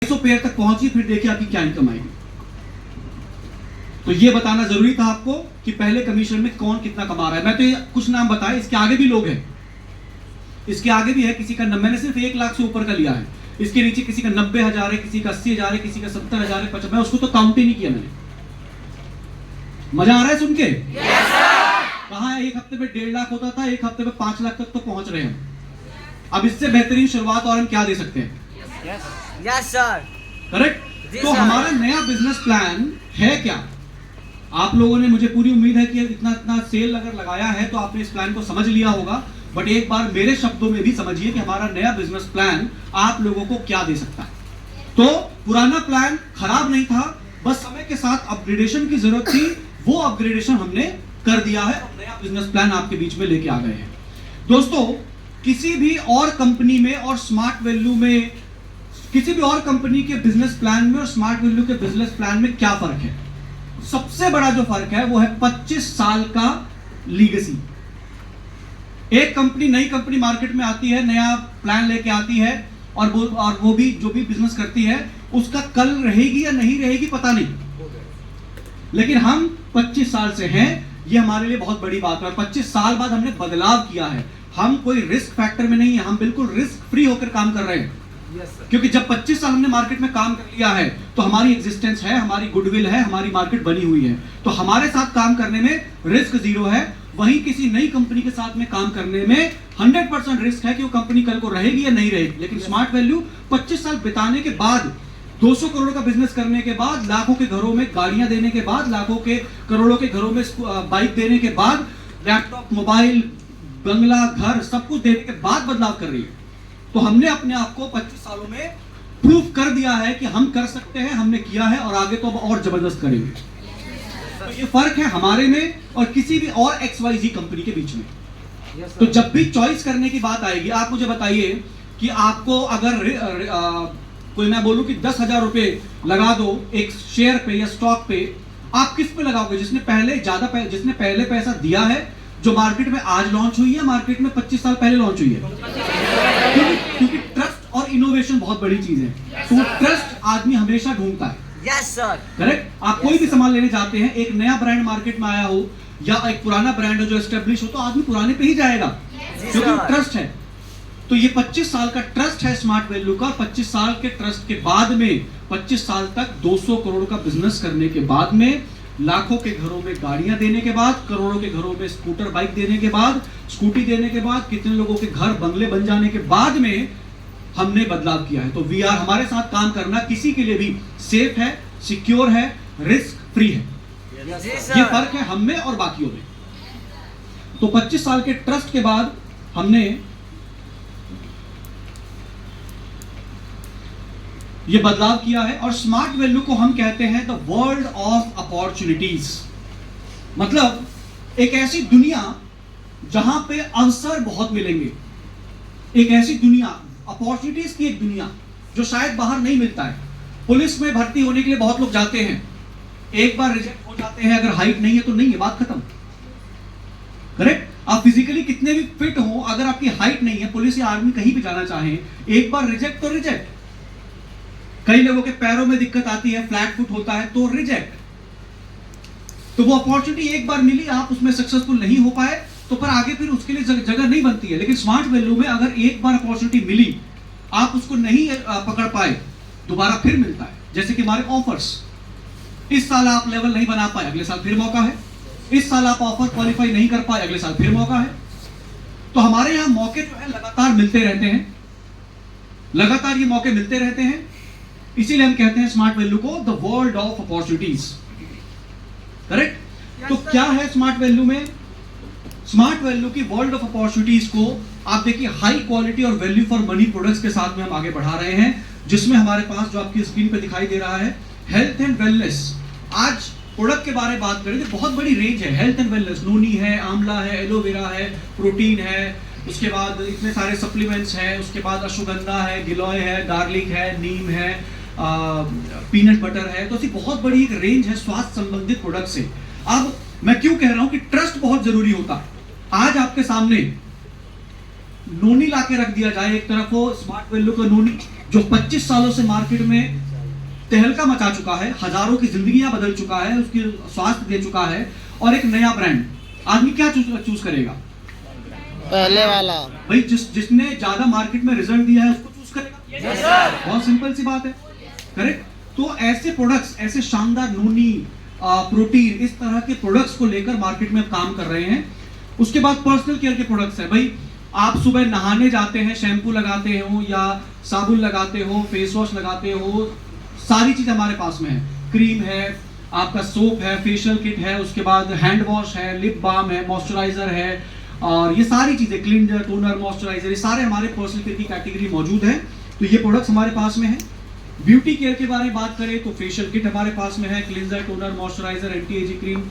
600 pair तक पहुंची, फिर देखिए आपकी क्या इनकम आएगी। तो ये बताना जरूरी था आपको कि पहले कमीशन में कौन कितना कमा रहा है। मैं तो ये कुछ नाम बताए, इसके आगे भी लोग हैं, इसके आगे भी है। किसी का मैंने सिर्फ 1 लाख से ऊपर का लिया है, इसके नीचे किसी का 90,000 है, किसी का 80,000 है, किसी का 70,000 है, 50। मैं उसको तो काउंट ही नहीं किया मैंने। मजा आ रहा है सुन के? yes, कहा है एक हफ्ते में 1.5 लाख होता था, एक हफ्ते में 5 लाख तक तो पहुंच रहे हैं। अब इससे बेहतरीन शुरुआत और हम क्या दे सकते हैं? Yes sir, correct. तो हमारा नया बिजनेस प्लान है क्या? आप लोगों ने, मुझे पूरी उम्मीद है कि इतना इतना सेल अगर लगाया है तो आपने इस प्लान को समझ लिया होगा, बट एक बार मेरे शब्दों में भी समझिए कि हमारा नया बिजनेस प्लान आप लोगों को क्या दे सकता है। तो पुराना प्लान खराब नहीं था, बस समय के साथ अपग्रेडेशन की जरूरत थी, वो अपग्रेडेशन हमने कर दिया है। अब नया बिजनेस प्लान आपके बीच में लेके आ गए हैं। दोस्तों, किसी भी और कंपनी में और स्मार्ट वैल्यू में, किसी भी और कंपनी के बिजनेस प्लान में और स्मार्ट वैल्यू के बिजनेस प्लान में क्या फर्क है? सबसे बड़ा जो फर्क है वो है 25 साल का लीगेसी। एक कंपनी, नई कंपनी मार्केट में आती है, नया प्लान लेके आती है, और वो भी जो भी बिजनेस करती है उसका कल रहेगी या नहीं रहेगी पता नहीं, लेकिन हम 25 साल से हैं, ये हमारे लिए बहुत बड़ी बात है। और 25 साल बाद हमने बदलाव किया है। हम कोई रिस्क फैक्टर में नहीं है, हम बिल्कुल रिस्क फ्री होकर काम कर रहे हैं। क्योंकि जब 25 साल हमने मार्केट में काम कर लिया है तो हमारी एग्जिस्टेंस है, हमारी गुडविल है, हमारी मार्केट बनी हुई है, तो हमारे साथ काम करने में रिस्क जीरो है। वहीं किसी नई कंपनी के साथ में काम करने में 100% रिस्क है कि वो कंपनी कल को रहेगी या नहीं रहेगी। लेकिन स्मार्ट वैल्यू 25 साल बिताने के बाद, 200 करोड़ का बिजनेस करने के बाद, लाखों के घरों में गाड़ियां देने के बाद, लाखों के करोड़ों के घरों में बाइक देने के बाद, लैपटॉप, मोबाइल, बंगला, घर, सब कुछ देने के बाद बदलाव कर रही है। तो हमने अपने आप को 25 सालों में प्रूफ कर दिया है कि हम कर सकते हैं, हमने किया है, और आगे तो अब और जबरदस्त करेंगे। तो ये फर्क है हमारे में और किसी भी और XYZ कंपनी के बीच में। तो जब भी चॉइस करने की बात आएगी, आप मुझे बताइए कि आपको अगर कोई, मैं बोलूं कि 10,000 रुपए लगा दो एक शेयर पे या स्टॉक पे, आप किस पे लगाओगे? जिसने पहले पैसा दिया है, जो मार्केट में आज लॉन्च हुई है, मार्केट में 25 साल पहले लॉन्च हुई है। क्योंकि ट्रस्ट और इनोवेशन बहुत बड़ी चीज है, तो ट्रस्ट आदमी हमेशा ढूंढता है। Yes sir, correct. आप कोई भी सामान लेने जाते हैं, एक नया ब्रांड मार्केट में आया हो या एक पुराना ब्रांड हो जो एस्टेब्लिश हो, तो आदमी पुराने पे ही जाएगा, क्योंकि ट्रस्ट है। तो ये 25 साल का ट्रस्ट है स्मार्ट वैल्यू का। 25 साल के ट्रस्ट के बाद में, 25 साल तक 200 करोड़ का बिजनेस करने के बाद में, लाखों के घरों में गाड़ियां देने के बाद, करोड़ों के घरों में स्कूटर बाइक देने के बाद, स्कूटी देने के बाद, कितने लोगों के घर बंगले बन जाने के बाद में हमने बदलाव किया है। तो VR, हमारे साथ काम करना किसी के लिए भी सेफ है, सिक्योर है, रिस्क फ्री है। ये फर्क है हम में और बाकियों में। तो 25 साल के ट्रस्ट के बाद हमने ये बदलाव किया है। और स्मार्ट वैल्यू को हम कहते हैं द वर्ल्ड ऑफ अपॉर्चुनिटीज। मतलब एक ऐसी दुनिया जहां पे अवसर बहुत मिलेंगे, एक ऐसी दुनिया, अपॉर्चुनिटीज की एक दुनिया जो शायद बाहर नहीं मिलता है। पुलिस में भर्ती होने के लिए बहुत लोग जाते हैं, एक बार रिजेक्ट हो जाते हैं, अगर हाइट नहीं है तो नहीं है, बात खत्म। करेक्ट। आप फिजिकली कितने भी फिट हो, अगर आपकी हाइट नहीं है, पुलिस या आर्मी कहीं भी जाना चाहे, एक बार रिजेक्ट तो रिजेक्ट। कई लोगों के पैरों में दिक्कत आती है, फ्लैट फुट होता है, तो रिजेक्ट। तो वो अपॉर्चुनिटी एक बार मिली, आप उसमें सक्सेसफुल नहीं हो पाए, तो पर आगे फिर उसके लिए जगह नहीं बनती है। लेकिन स्मार्ट वैल्यू में अगर एक बार अपॉर्चुनिटी मिली, आप उसको नहीं पकड़ पाए, दोबारा फिर मिलता है। जैसे कि हमारे ऑफर्स, इस साल आप लेवल नहीं बना पाए, अगले साल फिर मौका है। इस साल आप ऑफर क्वालिफाई नहीं कर पाए, अगले साल फिर मौका है। तो हमारे यहाँ मौके जो है लगातार मिलते रहते हैं, लगातार ये मौके मिलते रहते हैं। इसीलिए हम कहते हैं स्मार्ट वैल्यू को the world of opportunities. Correct. तो क्या है स्मार्ट वैल्यू में? स्मार्ट वैल्यू की वर्ल्ड ऑफ अपॉर्चुनिटीज को आप देखिए, हाई क्वालिटी और वैल्यू फॉर मनी प्रोडक्ट्स के साथ में हम आगे बढ़ा रहे हैं, जिसमें हमारे पास जो आपकी स्क्रीन पे दिखाई दे रहा है, हेल्थ एंड वेलनेस। आज प्रोडक्ट के बारे में बात करें तो बहुत बड़ी रेंज है। हेल्थ एंड वेलनेस, नोनी है, आंवला है, एलोवेरा है, प्रोटीन है, उसके बाद इतने सारे सप्लीमेंट्स हैं, उसके बाद अश्वगंधा है, गिलोय है, गार्लिक है, नीम है, पीनट बटर है। तो ऐसी बहुत बड़ी एक रेंज है स्वास्थ्य संबंधित प्रोडक्ट से। अब मैं क्यों कह रहा हूं कि ट्रस्ट बहुत जरूरी होता है। आज आपके सामने नोनी लाके रख दिया जाए, एक तरफ हो स्मार्ट वैल्यू का नोनी, जो 25 सालों से मार्केट में तहलका मचा चुका है, हजारों की जिंदगियां बदल चुका है, उसकी स्वास्थ्य दे चुका है, और एक नया ब्रांड, आदमी क्या चूज करेगा? पहले वाला। भाई जिसने ज्यादा मार्केट में रिजल्ट दिया है उसको चूज करेगा। Yes, sir. बहुत सिंपल सी बात है, करेक्ट? तो ऐसे प्रोडक्ट्स, ऐसे शानदार नोनी, प्रोटीन, इस तरह के प्रोडक्ट्स को लेकर मार्केट में काम कर रहे हैं। उसके बाद पर्सनल केयर के प्रोडक्ट्स है। भाई आप सुबह नहाने जाते हैं, शैम्पू लगाते हो या साबुन लगाते हो, फेस वॉश लगाते हो, सारी चीज हमारे पास में है। क्रीम है, आपका सोप है, फेशियल किट है, उसके बाद हैंड वॉश है, लिप बाम है, मॉइस्चराइजर है, और ये सारी चीजें, क्लींजर, टोनर, मॉइस्चराइजर, ये सारे हमारे पर्सनल केयर की कैटेगरी मौजूद है। तो ये प्रोडक्ट्स हमारे पास में है। ब्यूटी केयर के बारे में बात करें तो फेशियल किट हमारे पास में है, cleanser, toner, moisturiser, anti ageing cream.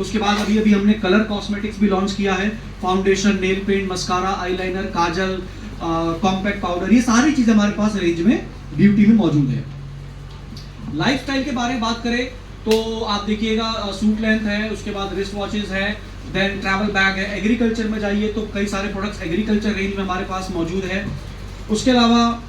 उसके बाद अभी हमने कलर कॉस्मेटिक्स भी लॉन्च किया है, foundation, nail paint, mascara, eyeliner, kajal, compact powder, ये सारी चीजें हमारे पास रेंज में ब्यूटी में मौजूद है। लाइफस्टाइल के बारे में बात करें तो आप देखिएगा, सूट लेंथ है, उसके बाद रिस्ट वॉचेस है, देन ट्रैवल बैग है। एग्रीकल्चर में जाइए तो कई सारे प्रोडक्ट्स एग्रीकल्चर रेंज में हमारे पास मौजूद है। उसके अलावा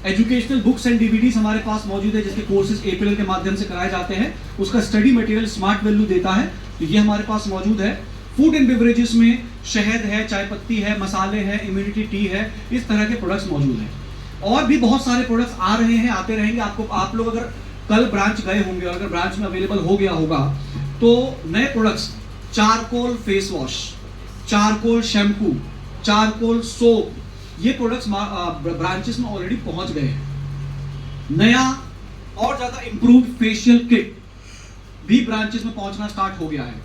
एजुकेशनल बुक्स एंड डीवीडीज हमारे पास मौजूद है, जिसके कोर्सेज एपीएल के माध्यम से कराए जाते हैं। उसका स्टडी मटेरियल स्मार्ट वैल्यू देता है, तो ये हमारे पास मौजूद है। फूड एंड बेवरेजेस में शहद है, चाय पत्ती है, मसाले हैं, इम्यूनिटी टी है, इस तरह के प्रोडक्ट्स मौजूद हैं। और भी बहुत सारे प्रोडक्ट्स आ रहे हैं, आते रहेंगे। आप लोग अगर कल ब्रांच गए होंगे और अगर ब्रांच में अवेलेबल हो गया होगा तो नए products, charcoal face wash, charcoal shampoo, charcoal soap, ये प्रोडक्ट्स ब्रांचेस में ऑलरेडी पहुंच गए हैं। नया और ज्यादा इंप्रूव्ड फेशियल किट भी ब्रांचेस में पहुंचना स्टार्ट हो गया है।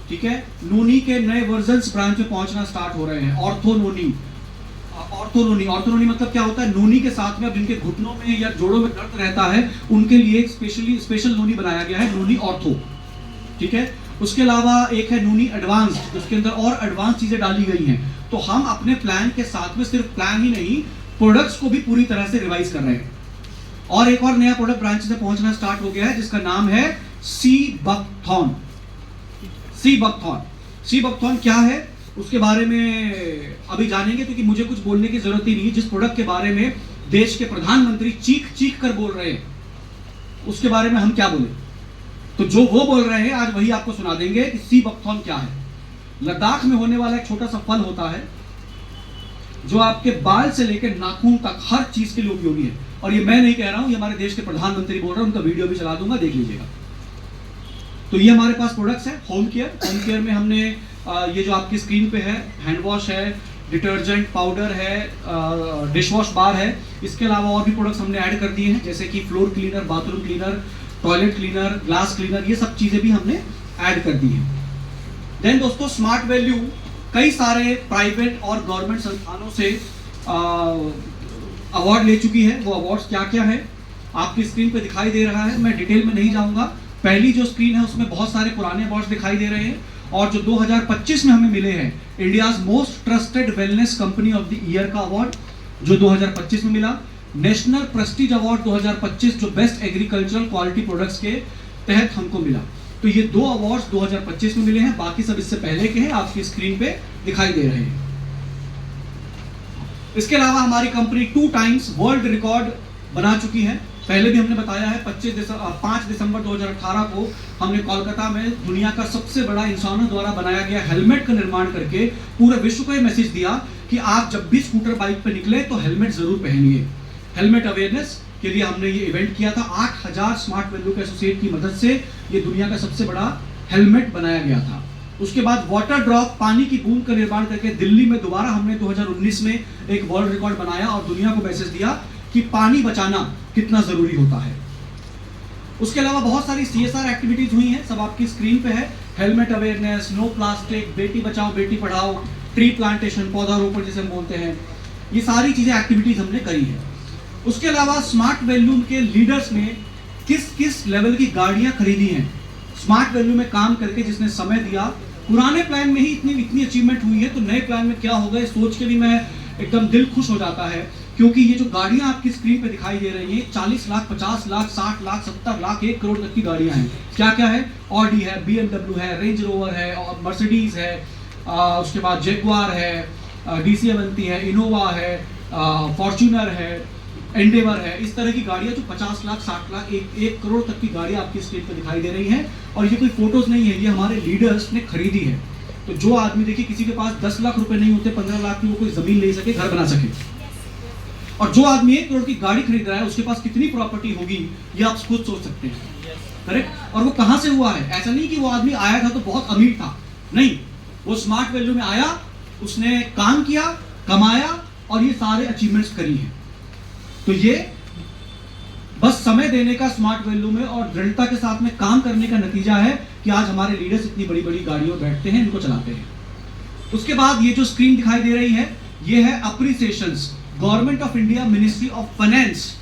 ठीक है, नोनी के नए वर्जन्स ब्रांच में पहुंचना स्टार्ट हो रहे हैं। ऑर्थो नोनी मतलब क्या होता है? नोनी के साथ में अब जिनके घुटनों में या जोड़ों में दर्द रहता है उनके लिए एक स्पेशल नोनी बनाया गया है, नोनी ऑर्थो। ठीक है, उसके अलावा एक है नोनी एडवांस्ड, उसके अंदर और एडवांस चीजें डाली गई हैं। तो हम अपने प्लान के साथ में सिर्फ प्लान ही नहीं, प्रोडक्ट्स को भी पूरी तरह से रिवाइज कर रहे हैं। और एक और नया प्रोडक्ट ब्रांच से पहुंचना स्टार्ट हो गया है, जिसका नाम है सी बकथॉन। सी बकथॉन क्या है उसके बारे में अभी जानेंगे, क्योंकि मुझे कुछ बोलने की जरूरत ही नहीं है। जिस प्रोडक्ट के बारे में देश के प्रधानमंत्री चीख कर बोल रहे हैं, उसके बारे में हम क्या बोले? तो जो वो बोल रहे हैं आज वही आपको सुना देंगे कि सी बकथॉन क्या है। लद्दाख में होने वाला एक छोटा सा फल होता है जो आपके बाल से लेकर नाखून तक हर चीज के लिए उपयोगी है। और ये मैं नहीं कह रहा हूं, ये हमारे देश के प्रधानमंत्री बोल रहे हैं, उनका वीडियो भी चला दूंगा, देख लीजिएगा। तो ये हमारे पास प्रोडक्ट्स है। होम केयर में हमने ये जो आपकी स्क्रीन पे है, हैंड वॉश है, डिटर्जेंट पाउडर है, डिश वॉश बार है। इसके अलावा और भी प्रोडक्ट्स हमने ऐड कर दिए हैं, जैसे कि floor cleaner, bathroom cleaner, toilet cleaner, glass cleaner, ये सब चीजें भी हमने ऐड कर दी हैं। देन दोस्तों, स्मार्ट वैल्यू कई सारे प्राइवेट और गवर्नमेंट संस्थानों से अवार्ड ले चुकी है। वो अवार्ड्स क्या क्या है आपकी स्क्रीन पे दिखाई दे रहा है, मैं डिटेल में नहीं जाऊंगा। पहली जो स्क्रीन है उसमें बहुत सारे पुराने अवार्ड्स दिखाई दे रहे हैं, और जो 2025 में हमें मिले हैं, India's most trusted wellness company of the year का अवार्ड जो 2025 में मिला, नेशनल प्रेस्टीज अवार्ड 2025 जो बेस्ट एग्रीकल्चरल क्वालिटी प्रोडक्ट्स के तहत हमको मिला। तो ये 2 अवार्ड्स 2025 में मिले हैं, बाकी सब इससे पहले के हैं, आपकी स्क्रीन पे दिखाई दे रहे हैं। इसके अलावा हमारी कंपनी 2 टाइम्स वर्ल्ड रिकॉर्ड बना चुकी है। पहले भी हमने बताया है, 5 दिसंबर 2018 को हमने कोलकाता में दुनिया का सबसे बड़ा इंसानों द्वारा बनाया गया हेलमेट का निर्माण करके पूरे विश्व को यह मैसेज दिया कि आप जब भी स्कूटर बाइक पे निकले तो हेलमेट जरूर पहनिए। हेलमेट अवेयरनेस के लिए हमने ये इवेंट किया था। 8000 स्मार्ट वैल्यू के एसोसिएट की मदद से ये दुनिया का सबसे बड़ा हेलमेट बनाया गया था। उसके बाद वाटर ड्रॉप, पानी की बूंद का निर्माण करके दिल्ली में दोबारा हमने 2019 में एक वर्ल्ड रिकॉर्ड बनाया और दुनिया को मैसेज दिया कि पानी बचाना कितना जरूरी होता है। उसके अलावा बहुत सारी CSR एक्टिविटीज हुई हैं, सब आपकी स्क्रीन पे है। Helmet awareness, no plastic, Beti Bachao Beti Padhao, tree plantation, पौधारोपण जिसे हम बोलते हैं, ये सारी चीजें एक्टिविटीज हमने करी है। उसके अलावा स्मार्ट वैल्यू के लीडर्स ने किस किस लेवल की गाड़ियां खरीदी हैं स्मार्ट वैल्यू में काम करके, जिसने समय दिया। पुराने प्लान में ही इतनी अचीवमेंट हुई है, तो नए प्लान में क्या होगा ये सोच के भी मैं एकदम दिल खुश हो जाता है। क्योंकि ये जो गाड़ियां आपकी स्क्रीन पे दिखाई दे रही हैं, 40 लाख, 50 लाख, 60 लाख, 70 लाख, 1 करोड़ तक की गाड़ियां हैं। क्या क्या है? ऑडी है, BMW है, रेंज रोवर है, और मर्सिडीज है, उसके बाद जेगुआर है, DC अवंती है, इनोवा है, फॉर्च्यूनर है, एंडेवर है, इस तरह की गाड़ियां जो 50 लाख 60 लाख 1 करोड़ तक की गाड़ियां आपकी स्क्रीन पर दिखाई दे रही हैं। और ये कोई फोटोज नहीं है, ये हमारे लीडर्स ने खरीदी है। तो जो आदमी देखिए किसी के पास 10 लाख रुपए नहीं होते, 15 लाख की वो कोई जमीन ले सके, घर बना सके, और जो आदमी 1 करोड़ की गाड़ी खरीद रहा है उसके पास कितनी प्रॉपर्टी होगी ये आप खुद सोच सकते हैं। करेक्ट। और वो कहां से हुआ है? ऐसा नहीं कि वो आदमी आया था तो बहुत अमीर था, नहीं, वो स्मार्ट वैल्यू में आया, उसने काम किया, कमाया और ये सारे अचीवमेंट्स करी हैं। तो ये बस समय देने का स्मार्ट वैल्यू में और दृढ़ता के साथ में काम करने का नतीजा है कि आज हमारे लीडर्स इतनी बड़ी बड़ी गाड़ियों में बैठते हैं, इनको चलाते हैं। उसके बाद ये जो स्क्रीन दिखाई दे रही है ये है appreciations. Government of India, ministry of finance,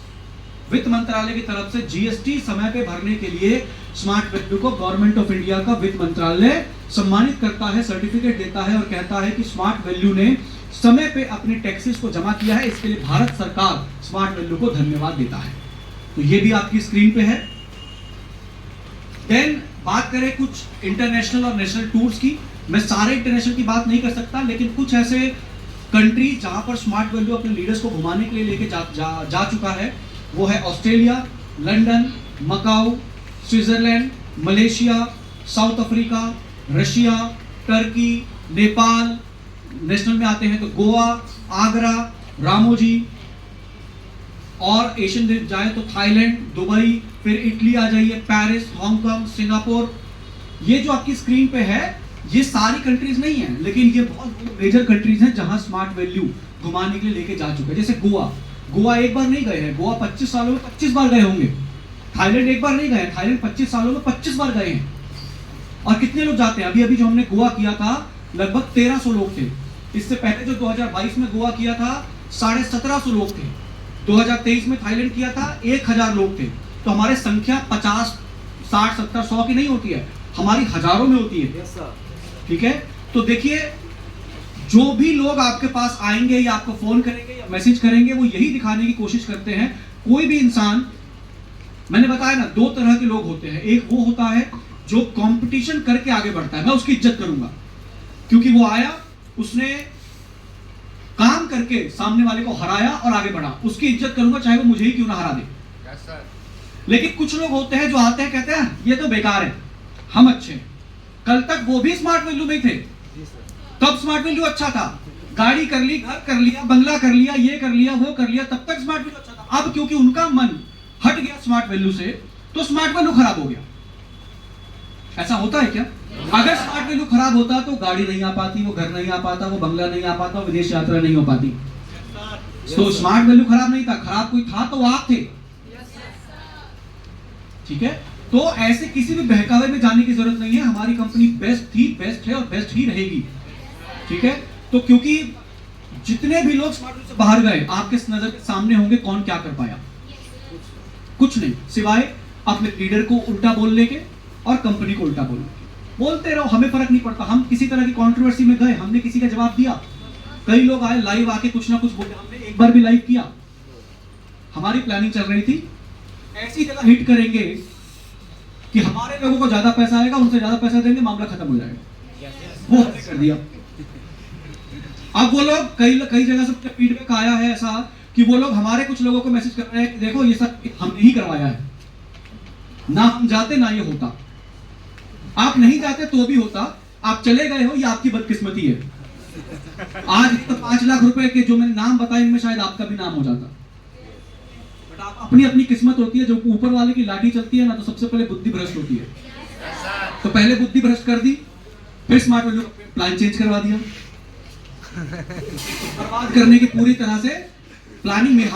वित्त मंत्रालय की तरफ से जीएसटी समय पे भरने के लिए स्मार्ट वैल्यू को गवर्नमेंट ऑफ इंडिया का वित्त मंत्रालय सम्मानित करता है, सर्टिफिकेट देता है और कहता है कि स्मार्ट वैल्यू ने समय पे अपने टैक्सेस को जमा किया है, इसके लिए भारत सरकार स्मार्ट वैल्यू को धन्यवाद देता है। तो ये भी आपकी स्क्रीन पे है। देन बात करें कुछ इंटरनेशनल और नेशनल टूर्स की। मैं सारे इंटरनेशनल की बात नहीं कर सकता, लेकिन कुछ ऐसे कंट्री जहां पर स्मार्ट वैल्यू अपने लीडर्स को घुमाने के लिए लेके जा चुका है वो है Australia, London, Macau, Switzerland, Malaysia, south Africa, Russia, Turkey, Nepal. National में आते हैं तो गोवा, आगरा, रामोजी, और एशियन जाए तो थाईलैंड, दुबई, फिर इटली आ जाइए, पेरिस, हांगकांग, सिंगापुर। ये जो आपकी स्क्रीन पे है ये सारी कंट्रीज नहीं है, लेकिन ये बहुत मेजर कंट्रीज हैं जहां स्मार्ट वैल्यू घुमाने के लिए लेके जा चुके हैं। जैसे गोवा एक बार नहीं गए हैं, गोवा 25 सालों में 25 बार गए होंगे। थाईलैंड एक बार नहीं गए, थाईलैंड 25 सालों में 25 बार गए हैं। और कितने लोग जाते हैं? अभी अभी जो हमने गोवा किया था लगभग 1300 लोग थे। इससे पहले जो 2022 में गोवा किया था 1750 लोग थे। 2023 में थाईलैंड किया था 1000 लोग थे। तो हमारे संख्या 50, 60, 70, 100 की नहीं होती है, हमारी हजारों में होती है। ठीक है। तो देखिए जो भी लोग आपके पास आएंगे या आपको फोन करेंगे या मैसेज करेंगे वो यही दिखाने की कोशिश करते हैं। कोई भी इंसान, मैंने बताया ना, 2 तरह के लोग होते हैं। एक वो होता है जो कंपटीशन करके आगे बढ़ता है, मैं उसकी इज्जत करूंगा क्योंकि वो आया, उसने काम करके सामने वाले को हराया और आगे बढ़ा, उसकी इज्जत करूंगा चाहे वो मुझे ही क्यों ना हरा दे। लेकिन कुछ लोग होते हैं जो आते हैं कहते हैं ये तो बेकार है, हम अच्छे हैं। कल तक वो भी स्मार्ट वैल्यू में थे, तब स्मार्ट वैल्यू अच्छा था, गाड़ी कर ली, घर कर लिया, बंगला कर लिया, ये कर लिया, वो कर लिया, तब तक स्मार्ट वैल्यू अच्छा था। अब क्योंकि उनका मन हट गया स्मार्ट वैल्यू से तो स्मार्ट वैल्यू खराब हो गया। ऐसा होता है क्या? अगर स्मार्ट वैल्यू खराब होता तो गाड़ी नहीं आ पाती, वो घर नहीं आ पाता, वो बंगला नहीं आ पाता, विदेश यात्रा नहीं हो पाती। तो स्मार्ट वैल्यू खराब नहीं था, खराब कोई था तो आप थे। ठीक है। तो ऐसे किसी भी बहकावे में जाने की जरूरत नहीं है। हमारी कंपनी बेस्ट थी, बेस्ट है और बेस्ट ही रहेगी। ठीक है। तो क्योंकि जितने भी लोग स्मार्ट वैल्यू से बाहर गए आपके नजर के सामने होंगे, कौन क्या कर पाया? कुछ नहीं, सिवाय अपने लीडर को उल्टा बोलने के और कंपनी को उल्टा बोलने के। बोलते रहो, हमें फर्क नहीं पड़ता। हम किसी तरह की कंट्रोवर्सी में गए, हमने किसी का जवाब दिया। कई लोग आए लाइव आके कुछ ना कुछ बोले, हमने एक बार भी लाइव किया। हमारी प्लानिंग चल रही थी ऐसी जगह हिट करेंगे कि हमारे लोगों को ज्यादा पैसा आएगा, उनसे ज्यादा पैसा देंगे, मामला खत्म हो जाएगा। वो हमने कर दिया। अब वो लोग कई जगह से फीडबैक आया है ऐसा कि वो लोग हमारे कुछ लोगों को मैसेज कर रहे हैं कि देखो ये सब हमने ही करवाया है, ना हम जाते ना ये होता। आप नहीं जाते तो भी होता, आप चले गए हो, ये आपकी बदकिस्मती है। आज तो 5 लाख रुपए के जो मैंने नाम बताए इनमें शायद आपका भी नाम हो जाता। बट आप अपनी अपनी किस्मत होती है। जो ऊपर वाले की लाठी चलती है ना, तो सबसे पहले बुद्धि भ्रष्ट होती है। तो पहले बुद्धि भ्रष्ट कर दी, फिर स्मार्ट वैल्यू प्लान चेंज करवा दिया। बर्बाद करने की पूरी तरह से प्लानिंग में